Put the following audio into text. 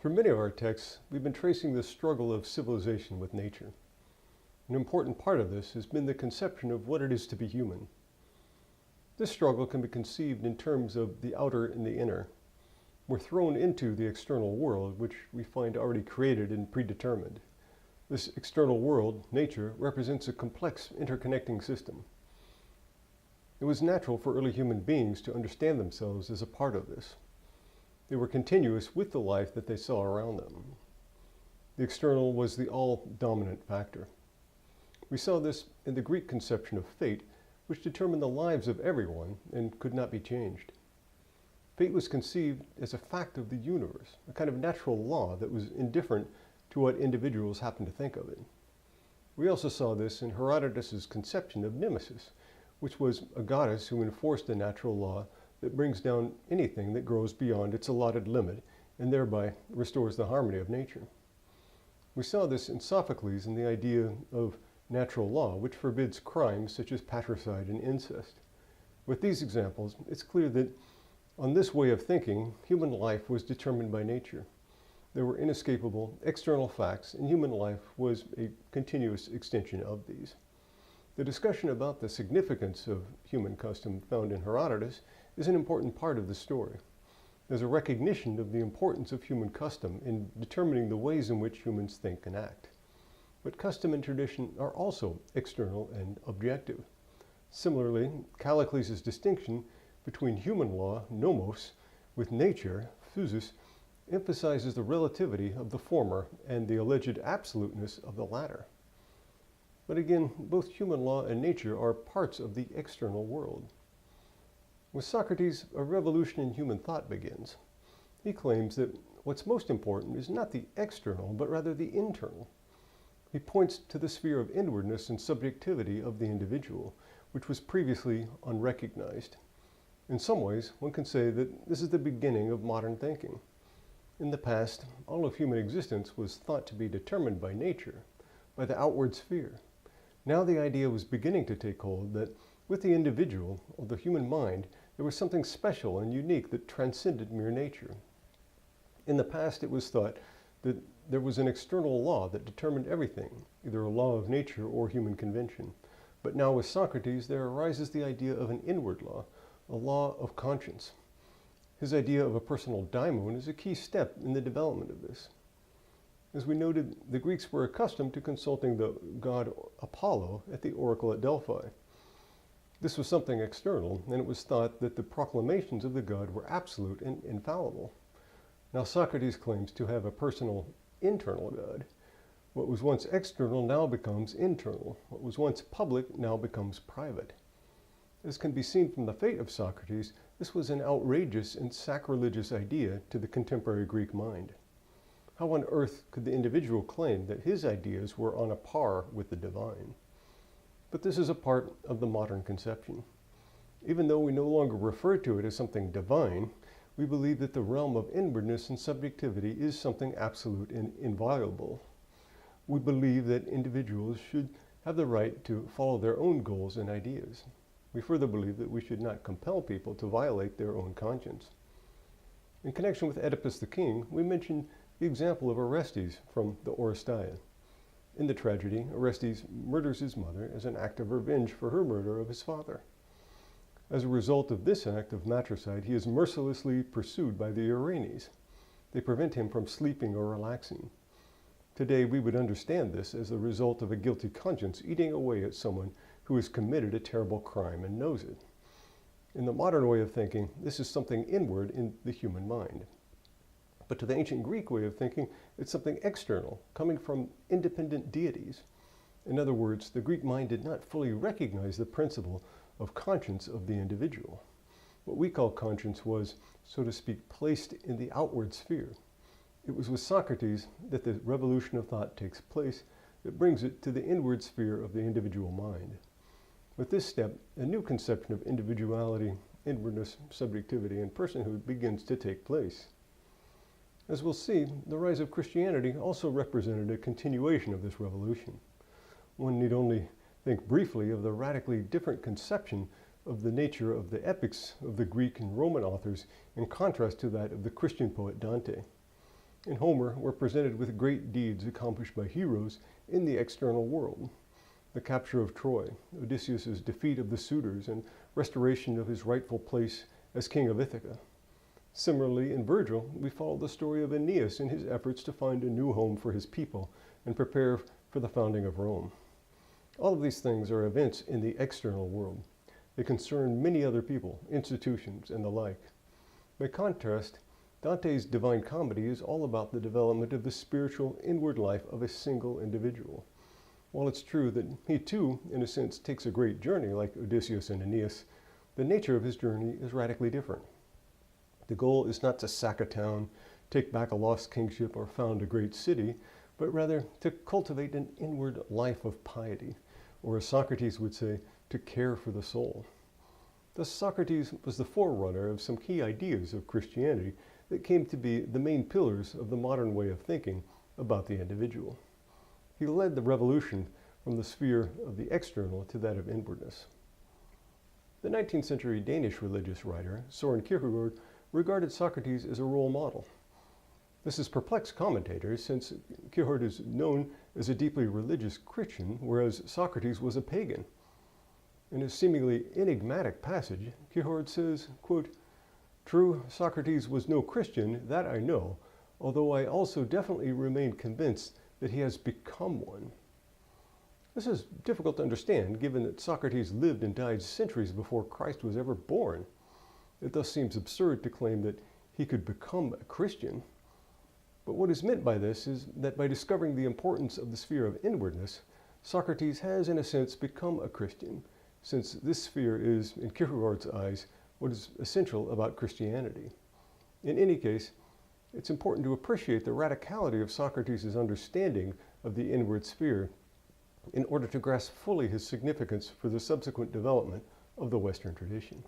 For many of our texts, we've been tracing the struggle of civilization with nature. An important part of this has been the conception of what it is to be human. This struggle can be conceived in terms of the outer and the inner. We're thrown into the external world, which we find already created and predetermined. This external world, nature, represents a complex interconnecting system. It was natural for early human beings to understand themselves as a part of this. They were continuous with the life that they saw around them. The external was the all-dominant factor. We saw this in the Greek conception of fate, which determined the lives of everyone and could not be changed. Fate was conceived as a fact of the universe, a kind of natural law that was indifferent to what individuals happened to think of it. We also saw this in Herodotus' conception of Nemesis, which was a goddess who enforced a natural law that brings down anything that grows beyond its allotted limit and thereby restores the harmony of nature. We saw this in Sophocles in the idea of natural law, which forbids crimes such as patricide and incest. With these examples, it's clear that on this way of thinking, human life was determined by nature. There were inescapable external facts, and human life was a continuous extension of these. The discussion about the significance of human custom found in Herodotus is an important part of the story. There's a recognition of the importance of human custom in determining the ways in which humans think and act. But custom and tradition are also external and objective. Similarly, Callicles' distinction between human law, nomos, with nature, physis, emphasizes the relativity of the former and the alleged absoluteness of the latter. But again, both human law and nature are parts of the external world. With Socrates, a revolution in human thought begins. He claims that what's most important is not the external, but rather the internal. He points to the sphere of inwardness and subjectivity of the individual, which was previously unrecognized. In some ways, one can say that this is the beginning of modern thinking. In the past, all of human existence was thought to be determined by nature, by the outward sphere. Now the idea was beginning to take hold that with the individual, or the human mind, there was something special and unique that transcended mere nature. In the past, it was thought that there was an external law that determined everything, either a law of nature or human convention. But now with Socrates, there arises the idea of an inward law, a law of conscience. His idea of a personal daimon is a key step in the development of this. As we noted, the Greeks were accustomed to consulting the god Apollo at the oracle at Delphi. This was something external, and it was thought that the proclamations of the god were absolute and infallible. Now Socrates claims to have a personal internal god. What was once external now becomes internal. What was once public now becomes private. As can be seen from the fate of Socrates, this was an outrageous and sacrilegious idea to the contemporary Greek mind. How on earth could the individual claim that his ideas were on a par with the divine? But this is a part of the modern conception. Even though we no longer refer to it as something divine, we believe that the realm of inwardness and subjectivity is something absolute and inviolable. We believe that individuals should have the right to follow their own goals and ideas. We further believe that we should not compel people to violate their own conscience. In connection with Oedipus the king, we mentioned the example of Orestes from the Oresteia. In the tragedy, Orestes murders his mother as an act of revenge for her murder of his father. As a result of this act of matricide, he is mercilessly pursued by the Erinyes. They prevent him from sleeping or relaxing. Today, we would understand this as the result of a guilty conscience eating away at someone who has committed a terrible crime and knows it. In the modern way of thinking, this is something inward in the human mind. But to the ancient Greek way of thinking, it's something external, coming from independent deities. In other words, the Greek mind did not fully recognize the principle of conscience of the individual. What we call conscience was, so to speak, placed in the outward sphere. It was with Socrates that the revolution of thought takes place that brings it to the inward sphere of the individual mind. With this step, a new conception of individuality, inwardness, subjectivity, and personhood begins to take place. As we'll see, the rise of Christianity also represented a continuation of this revolution. One need only think briefly of the radically different conception of the nature of the epics of the Greek and Roman authors in contrast to that of the Christian poet Dante. in Homer, we're presented with great deeds accomplished by heroes in the external world. The capture of Troy, Odysseus' defeat of the suitors, and restoration of his rightful place as king of Ithaca. Similarly, in Virgil, we follow the story of Aeneas in his efforts to find a new home for his people and prepare for the founding of Rome. All of these things are events in the external world. They concern many other people, institutions, and the like. By contrast, Dante's Divine Comedy is all about the development of the spiritual inward life of a single individual. While it's true that he too, in a sense, takes a great journey like Odysseus and Aeneas, the nature of his journey is radically different. The goal is not to sack a town, take back a lost kingship, or found a great city, but rather to cultivate an inward life of piety, or as Socrates would say, to care for the soul. Thus, Socrates was the forerunner of some key ideas of Christianity that came to be the main pillars of the modern way of thinking about the individual. He led the revolution from the sphere of the external to that of inwardness. The 19th century Danish religious writer Søren Kierkegaard regarded Socrates as a role model. This has perplexed commentators since Kierkegaard is known as a deeply religious Christian, whereas Socrates was a pagan. In a seemingly enigmatic passage, Kierkegaard says, quote, "True, Socrates was no Christian, that I know, although I also definitely remain convinced that he has become one." This is difficult to understand, given that Socrates lived and died centuries before Christ was ever born. It thus seems absurd to claim that he could become a Christian. But what is meant by this is that by discovering the importance of the sphere of inwardness, Socrates has, in a sense, become a Christian, since this sphere is, in Kierkegaard's eyes, what is essential about Christianity. In any case, it's important to appreciate the radicality of Socrates' understanding of the inward sphere in order to grasp fully his significance for the subsequent development of the Western tradition.